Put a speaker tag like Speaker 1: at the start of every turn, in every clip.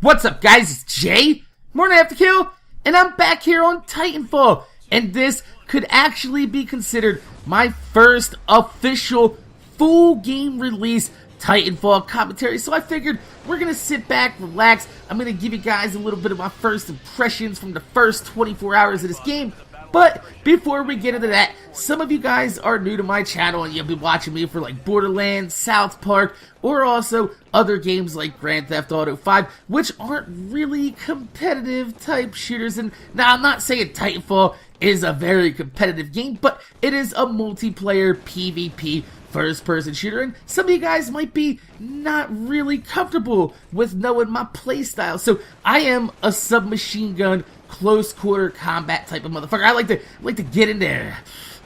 Speaker 1: What's up, guys? It's Jay, MorninAfterKill, and I'm back here on Titanfall. And this could actually be considered my first official full game release Titanfall commentary. So I figured we're gonna sit back, relax. I'm gonna give you guys a little bit of my first impressions from the first 24 hours of this game. But before we get into that, some of you guys are new to my channel and you'll be watching me for like Borderlands, South Park, or also other games like Grand Theft Auto 5, which aren't really competitive type shooters. And now I'm not saying Titanfall is a very competitive game, but it is a multiplayer PvP first-person shooter, and some of you guys might be not really comfortable with knowing my playstyle. So I am a submachine gun, close-quarter combat type of motherfucker. I like to get in there.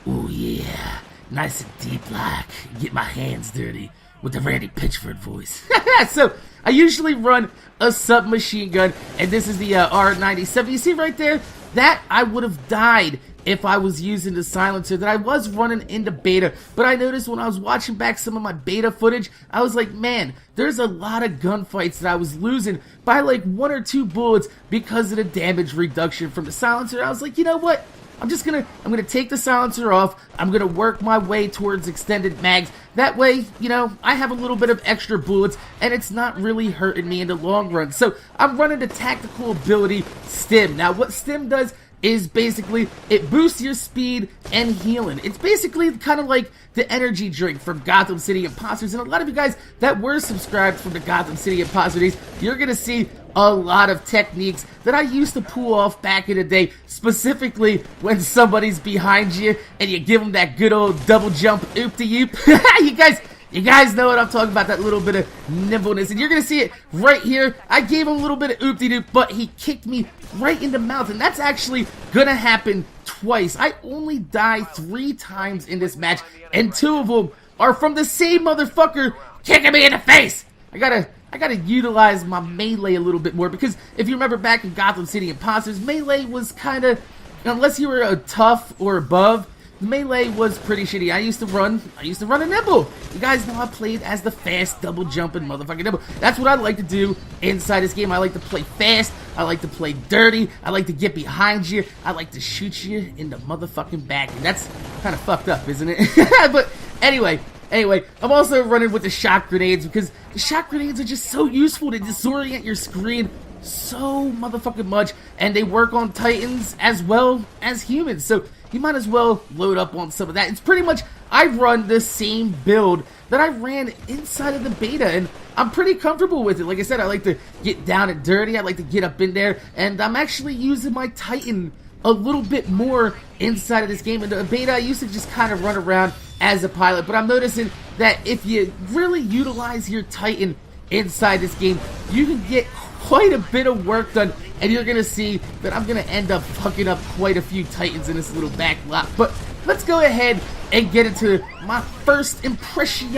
Speaker 1: Ooh yeah, nice and deep like, get my hands dirty with the Randy Pitchford voice. So I usually run a submachine gun, and this is the R97. You see right there? That I would have died if I was using the silencer that I was running into beta. But I noticed when I was watching back some of my beta footage, I was like, man, there's a lot of gunfights that I was losing by like 1 or 2 bullets because of the damage reduction from the silencer. I was like, you know what? I'm gonna take the silencer off. I'm gonna work my way towards extended mags. That way, you know, I have a little bit of extra bullets and it's not really hurting me in the long run. So I'm running the tactical ability stim. Now what stim does is basically it boosts your speed and healing. It's basically kind of like the energy drink from Gotham City Imposters, and a lot of you guys that were subscribed from the Gotham City Imposters, you're gonna see a lot of techniques that I used to pull off back in the day, specifically when somebody's behind you and you give them that good old double jump oop-de-oop. You guys know what I'm talking about, that little bit of nimbleness, and you're gonna see it right here. I gave him a little bit of oop-de-doop, but he kicked me right in the mouth, and that's actually gonna happen twice. I only die 3 times in this match, and 2 of them are from the same motherfucker kicking me in the face. I gotta utilize my melee a little bit more, because if you remember back in Gotham City Imposters, melee was kinda, unless you were a tough or above, the melee was pretty shitty. I used to run a nimble. You guys know I played as the fast double jumping motherfucking nimble. That's what I like to do inside this game. I like to play fast. I like to play dirty. I like to get behind you. I like to shoot you in the motherfucking back. And that's kind of fucked up, isn't it? But anyway, I'm also running with the shock grenades because the shock grenades are just so useful to disorient your screen so motherfucking much, and they work on Titans as well as humans, so you might as well load up on some of that. It's pretty much, I run the same build that I ran inside of the beta, and I'm pretty comfortable with it. Like I said, I like to get down and dirty, I like to get up in there, and I'm actually using my Titan a little bit more inside of this game. In the beta, I used to just kind of run around as a pilot, but I'm noticing that if you really utilize your Titan inside this game, you can get quite a bit of work done, and you're gonna see that I'm gonna end up fucking up quite a few Titans in this little back lot. But let's go ahead and get into my first impressions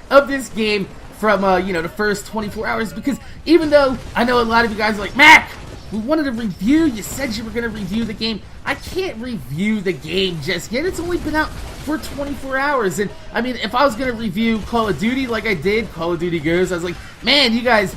Speaker 1: of this game from you know, the first 24 hours, because even though I know a lot of you guys are like, Mac, we wanted a review, you said you were going to review the game. I can't review the game just yet. It's only been out for 24 hours. And I mean, if I was going to review Call of Duty like I did Call of Duty Ghosts, I was like, man, you guys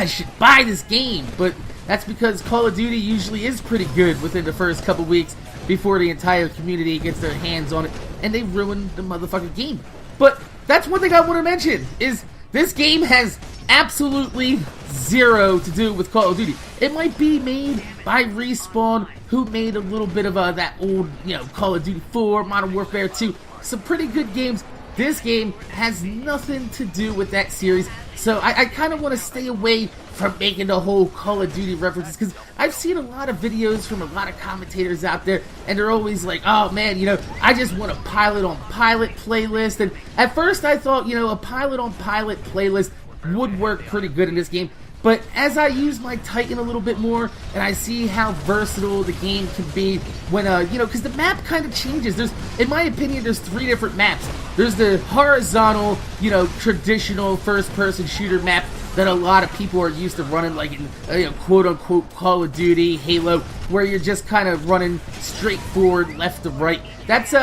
Speaker 1: should buy this game. But that's because Call of Duty usually is pretty good within the first couple weeks before the entire community gets their hands on it and they ruin the motherfucking game. But that's one thing I want to mention, is this game has absolutely zero to do with Call of Duty. It might be made by Respawn, who made a little bit of that old, you know, Call of Duty 4, Modern Warfare 2, some pretty good games. This game has nothing to do with that series, so I kind of want to stay away from making the whole Call of Duty references, because I've seen a lot of videos from a lot of commentators out there, and they're always like, oh man, you know, I just want a pilot on pilot playlist. And at first I thought, you know, a pilot on pilot playlist would work pretty good in this game. But as I use my Titan a little bit more, and I see how versatile the game can be when, you know, because the map kind of changes. There's, in my opinion, there's 3 different maps. There's the horizontal, you know, traditional first-person shooter map that a lot of people are used to running, like in, you know, quote-unquote Call of Duty, Halo, where you're just kind of running straight forward, left to right. That's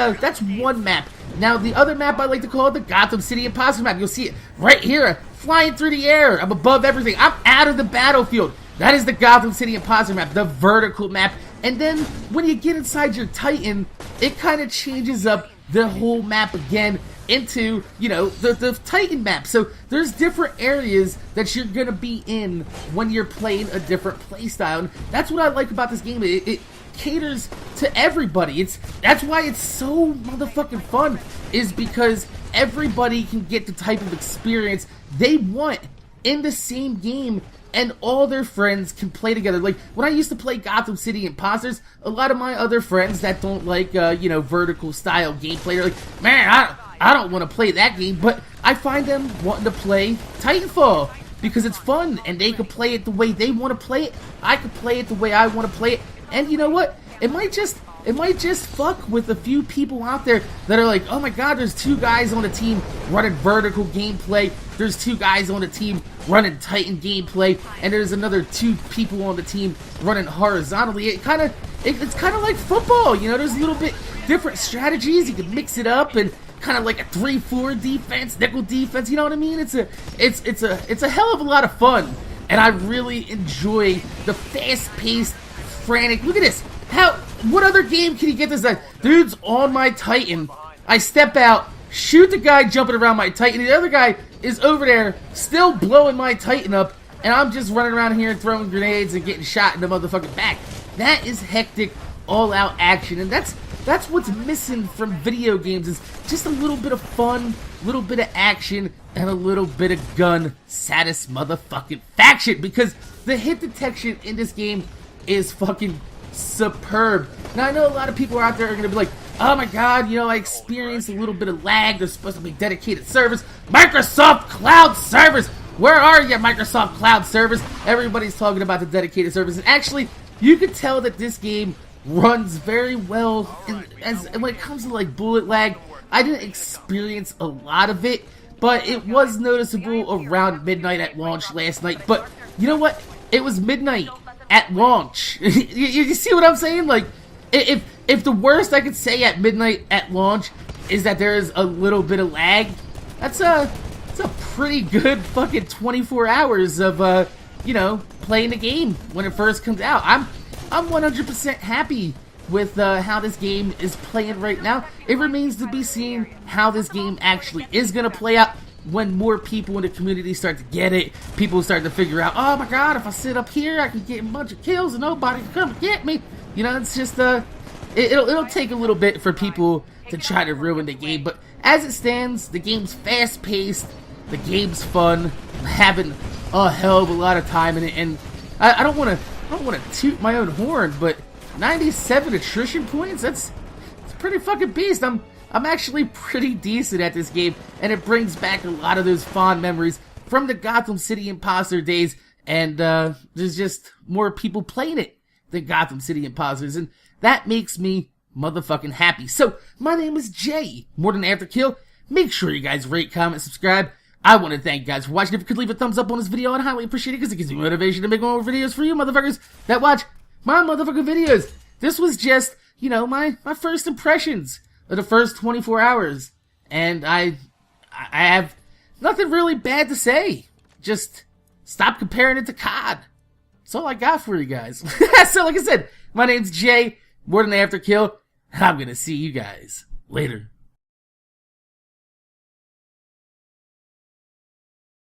Speaker 1: one map. Now, the other map I like to call it the Gotham City Imposter map. You'll see it right here. flying through the air. I'm above everything. I'm out of the battlefield. That is the Gotham City Imposter map, the vertical map. And then when you get inside your Titan, it kind of changes up the whole map again into, you know, the Titan map. So there's different areas that you're gonna be in when you're playing a different playstyle. And that's what I like about this game. It caters to everybody. That's why it's so motherfucking fun, is because everybody can get the type of experience they want in the same game, and all their friends can play together. Like, when I used to play Gotham City Imposters, a lot of my other friends that don't like, you know, vertical style gameplay are like, man, I don't want to play that game, but I find them wanting to play Titanfall because it's fun, and they can play it the way they want to play it. I can play it the way I want to play it, and you know what? It might just fuck with a few people out there that are like, oh my god, there's 2 guys on a team running vertical gameplay, there's 2 guys on a team running Titan gameplay, and there's another 2 people on the team running horizontally. It's kind of like football, you know, there's a little bit different strategies, you can mix it up, and kind of like a 3-4 defense, nickel defense, you know what I mean? It's a hell of a lot of fun, and I really enjoy the fast-paced, frantic, look at this, what other game can you get this at? Dude's on my Titan, I step out, shoot the guy jumping around my Titan, the other guy is over there, still blowing my Titan up, and I'm just running around here and throwing grenades and getting shot in the motherfucking back. That is hectic, all-out action, and that's what's missing from video games, is just a little bit of fun, a little bit of action, and a little bit of gun satis motherfucking faction, because the hit detection in this game is fucking superb. Now, I know a lot of people out there are going to be like, oh my god, you know, I experienced a little bit of lag, there's supposed to be dedicated servers, Microsoft Cloud servers, where are you, Microsoft Cloud servers? Everybody's talking about the dedicated servers, and actually, you can tell that this game runs very well, and when it comes to like bullet lag, I didn't experience a lot of it, but it was noticeable around midnight at launch last night. But you know what? It was midnight at launch. you see what I'm saying? Like, if the worst I could say at midnight at launch is that there is a little bit of lag, that's a pretty good fucking 24 hours of you know, playing the game when it first comes out. I'm 100% happy with how this game is playing right now. It remains to be seen how this game actually is going to play out when more people in the community start to get it. People start to figure out, oh my god, if I sit up here, I can get a bunch of kills and nobody can come get me. You know, it's just, it'll take a little bit for people to try to ruin the game. But as it stands, the game's fast-paced, the game's fun, I'm having a hell of a lot of time in it, and I don't want to toot my own horn, but 97 attrition points, it's pretty fucking beast. I'm actually pretty decent at this game, and it brings back a lot of those fond memories from the Gotham City Imposter days, and there's just more people playing it than Gotham City Imposters, and that makes me motherfucking happy. So, my name is Jay, MorninAfterKill. Make sure you guys rate, comment, subscribe. I want to thank you guys for watching. If you could leave a thumbs up on this video, I'd highly appreciate it, because it gives me motivation to make more videos for you motherfuckers that watch my motherfucking videos. This was just, you know, my first impressions of the first 24 hours. And I have nothing really bad to say. Just stop comparing it to COD. That's all I got for you guys. So like I said, my name's Jay, MorninAfterKill, and I'm gonna see you guys later.